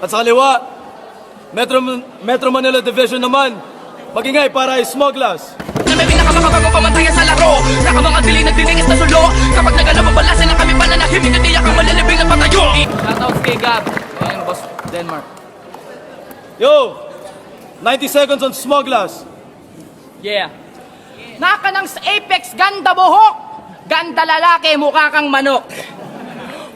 At sa kaliwa, Metro Manila Division naman, magingay para ay smugglers. Na may pinakamababang pamantayan sa laro. Naka mga diling na diningis na sulo. Kapag nagalaman balasin ang kami pananahimik at iyak ang malalibing na patayo. Shoutouts kay Gab. Ayan, boss Denmark. Yo! 90 seconds on smugglers. Yeah. Naka ng Apex, ganda buhok. Ganda lalaki, mukha kang manok.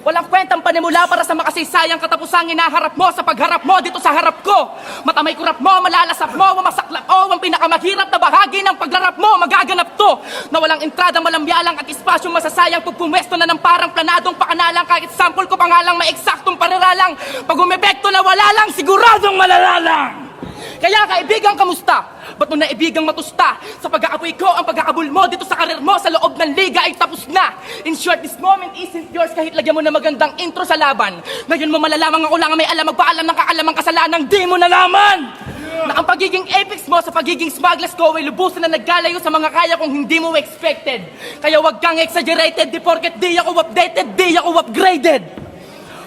Walang kwentang panimula para sa makasiysayang katapusang hinaharap mo sa pagharap mo dito sa harap ko. Matamay kurap mo, malalasap mo, mamasaklap mo, ang pinakamahirap na bahagi ng paglarap mo, magaganap to. Na walang entrada, malamyalang at espasyong masasayang pag pumwesto na ng parang planadong pakanalang kahit sample ko pa nga lang maeksaktong pariralang. Pag umepekto na wala lang, siguradong malalalang. Kaya kaibigan, kamusta? Ba't mo naibigang matusta? Sa pag-aapoy ko, ang pag-aabol mo dito sa karir mo sa loob ng liga ay tapos na. In short, this moment isn't yours kahit lagyan mo na magandang intro sa laban. Ngayon mo malalaman ang ulang may alam magpaalam ng kakalamang kasalanang di mo nalaman. Na ang pagiging apex mo sa pagiging smugglers ko ay lubusan na naggalayo sa mga kaya kung hindi mo expected. Kaya wag kang exaggerated, di porket di ako updated, di ako upgraded.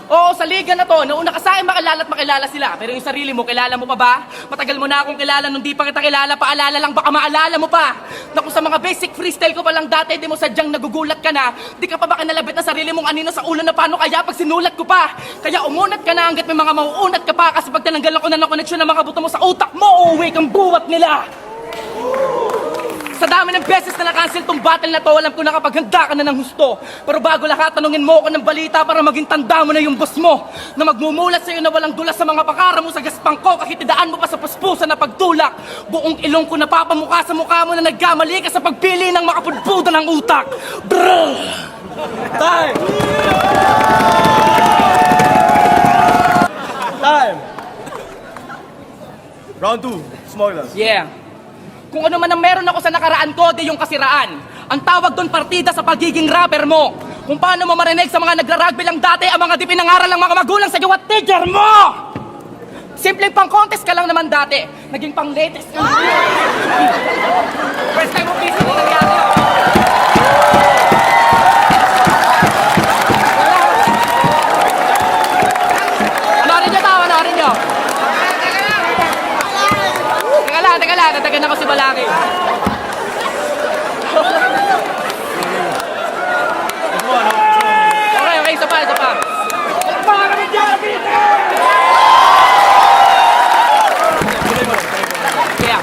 Oo, sa liga na to, nauna ka sa akin makilala at makilala sila. Pero yung sarili mo, kilala mo pa ba? Matagal mo na akong kilala, nung di pa kita kilala, paalala lang, baka maalala mo pa. Na kung sa mga basic freestyle ko pa lang dati, di mo sadyang nagugulat ka na. Di ka pa ba kinalabit na sarili mong anino sa ulo na paano kaya pag sinulat ko pa? Kaya umunat ka na hanggat may mga mauunat ka pa. Kasi pag tinanggalan ko na ng koneksyon ng mga buto mo sa utak mo, uuwi kang buwat nila. Sa dami ng beses na na-cancel tong battle na to, alam ko na kapag handa ka na ng husto. Pero bago lahat, tanungin mo ako ng balita para maging tanda mo na yung boss mo. Na magmumulat sa'yo na walang dulas sa mga pakara mo sa gaspang ko, kahit idaan mo pa sa puspusan na pagtulak. Buong ilong ko napapamukha sa mukha mo na nagkamali ka sa pagpili ng makapudpuda ng utak. Brrr! Time! Time! Round 2, smugglers. Yeah. Kung ano man ang meron ako sa nakaraan ko, di yung kasiraan. Ang tawag doon partida sa pagiging rapper mo. Kung paano mo marinig sa mga nagrarugby lang dati ang mga di pinangaral ng mga magulang sa iyo at teacher mo! Simpleng pang contest ka lang naman dati. Naging pang latest ka lang. First time mo piso na nangyari. Anorin nyo tao, anorin nyo. Teka lang, natagan ako si Balaki. Okay, isa pa. Kaya,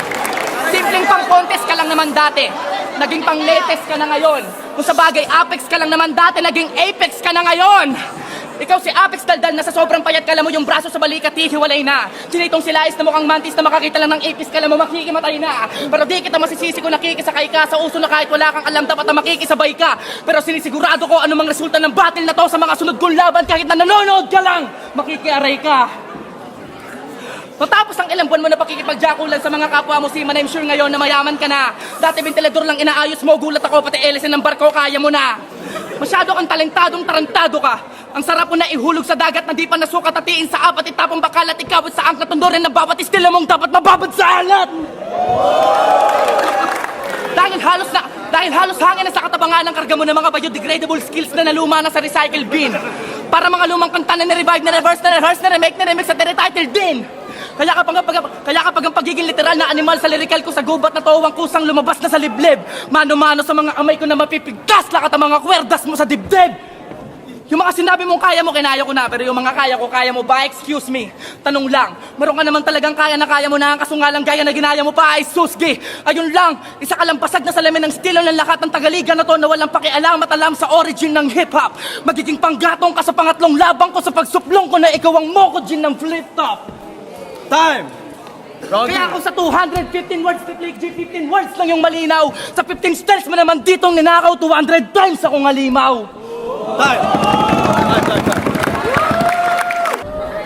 simpleng pang contest ka lang naman dati. Naging pang latest ka na ngayon. Kung sa bagay, apex ka lang naman dati, naging apex ka na ngayon. Ikaw si Apex daldal na sa sobrang payat kala mo yung braso sa balikat hihiwalay na. Sinitong silais na mukhang mantis na makakita lang ng ipis kala mo makikimatay na. Pero di kita masisisi kung nakikisakay ka sa uso na kahit wala kang alam dapat na makikisabay ka. Pero sinisigurado ko anumang resulta ng battle na to sa mga sunod kong laban kahit na nanonood ka lang, makikiaray ka. Matapos ang ilang buwan mo na pakikipagjakulan sa mga kapwa mo, Seaman, I'm sure ngayon na mayaman ka na. Dati ventilador lang inaayos mo, gulat ako, pati elisin ng barko, kaya mo na. Masyado kang talentadong tarantado ka. Ang sarap mo na ihulog sa dagat na di pa nasukat at tiin sa apat, itapong bakal at ikawit sa angkat tundorin na bawat istila mong dapat mababad sa alat. Dahil halos hangin na sa katabangan ng karga mo ng mga biodegradable skills na naluma na sa recycle bin. Para mga lumang kanta na na-revive, na-reverse, na-rehearse, na-remake, na-remix at na-retitle din. Kaya kapag ang pagiging literal na animal sa lirikal ko sa gubat na tawang kusang lumabas na sa liblib. Mano-mano sa mga kamay ko na mapipigtas lakat ang mga kwerdas mo sa dibdib. Yung mga sinabi mong kaya mo, kinaya ko na. Pero yung mga kaya ko, kaya mo ba? Excuse me. Tanong lang, meron ka naman talagang kaya na kaya mo na. Kaso nga lang gaya na ginaya mo pa ay susgi. Ayun lang, isa ka lang basag na salamin ng estilo ng lakat ng tagaligan na to na walang pakialam at alam sa origin ng hip-hop. Magiging panggatong ka sa pangatlong labang ko sa pagsuplong ko na ikaw ang mokojin ng flip-top. Time! Round Kaya 2. kung sa 215 words, Flip G, 15 words lang yung malinaw. Sa 15 styles mo naman ditong ninakaw, 200 times akong halimaw. Time!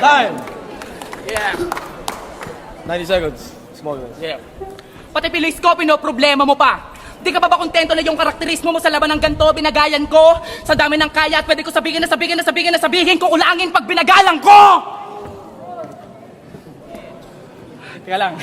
Time! Yeah. 90 seconds, smugglers. Yeah. Pati pilis ko, problema mo pa. Di ka pa ba kontento na yung karakterismo mo sa laban ng ganto, binagayan ko? Sa dami ng kaya at pwede ko sabihin ko ulangin pag binagalang ko! Teka lang.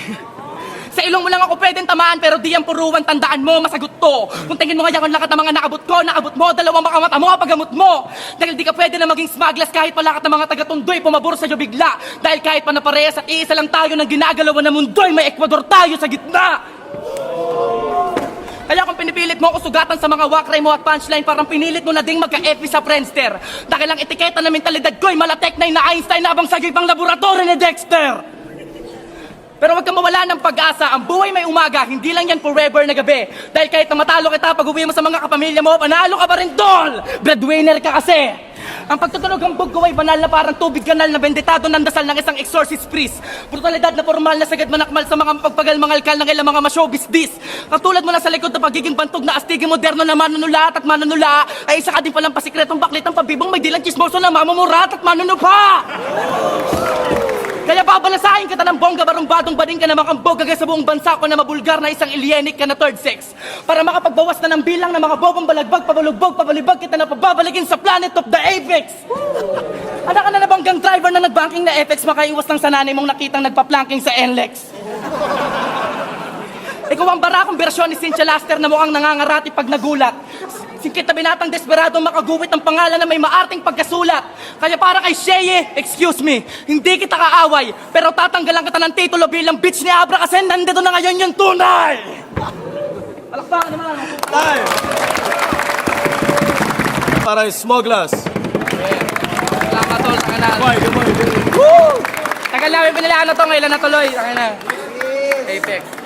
Sa ilong mo lang ako pwedeng tamaan, pero di yan puruan, tandaan mo, masagot to. Kung tingin mo nga yan, lakat ng mga nakabot ko, nakabot mo, dalawang makamata mo, pagamot mo. Dahil di ka pwede na maging smuggler kahit palakat ng mga taga-tundoy, pumabor sa'yo bigla. Dahil kahit pa na parehas at iisa lang tayo ng ginagalawan ng mundo'y, may Ecuador tayo sa gitna. Kaya kung pinipilit mo ako sugatan sa mga wakray mo at punchline, parang pinilit mo na ding magka-FB sa Friendster. Dahil ang etiketa na mentalidad ko'y malatek na Einstein na abang sa ibang laboratorio ni Dexter. Pero wag kang mawala ng pag-asa, ang buhay may umaga, hindi lang yan forever na gabi. Dahil kahit na matalo kita pag uwi mo sa mga kapamilya mo, panalo ka pa rin tol! Breadwinner ka kasi! Ang pagtutunog ng bug ko ay banal na parang tubig kanal na bendetado ng dasal ng isang exorcist priest. Brutalidad na formal na sagad manakmal sa mga pagpagal mangalkal ng ilang mga ma-showbiz dis. Katulad mo na sa likod na pagiging bantog na astiging moderno na manunulat at manunula, ay isa ka din palang pasikretong baklit ang pabibong may dilang chismoso na mamumurat at manunupa! Kaya babalasahin kita ng bongga barumbadong bading ka na makambog agad sa buong bansa ko na mabulgar na isang alienik ka na third sex. Para makapagbawas na ng bilang na mga bobong balagbag, pabalugbog, pabalibag kita na pababaligin sa planet of the Apex. Anak ka na nabanggang driver na nagbanking na FX, makaiwas ng sananay mong nakitang nagpa-planking sa NLEX. Ikaw ang barakong bersyon ni Cynthia Laster na mukhang nangangarati pag nagulat. Singkit na binatang desperado makaguwit ang pangalan na may maarting pagkasulat. Kaya para kay Sheye, excuse me, hindi kita kaaway, pero tatanggalan kita ng titulo bilang bitch ni Abra kasi nandito na ngayon yung tunay! Palakpakan naman! Time! Para smugglers. Salamat tol, tanga na. Goodbye. Tagal namin pinilaan na to, ngayon na natuloy. Tangina. Apex.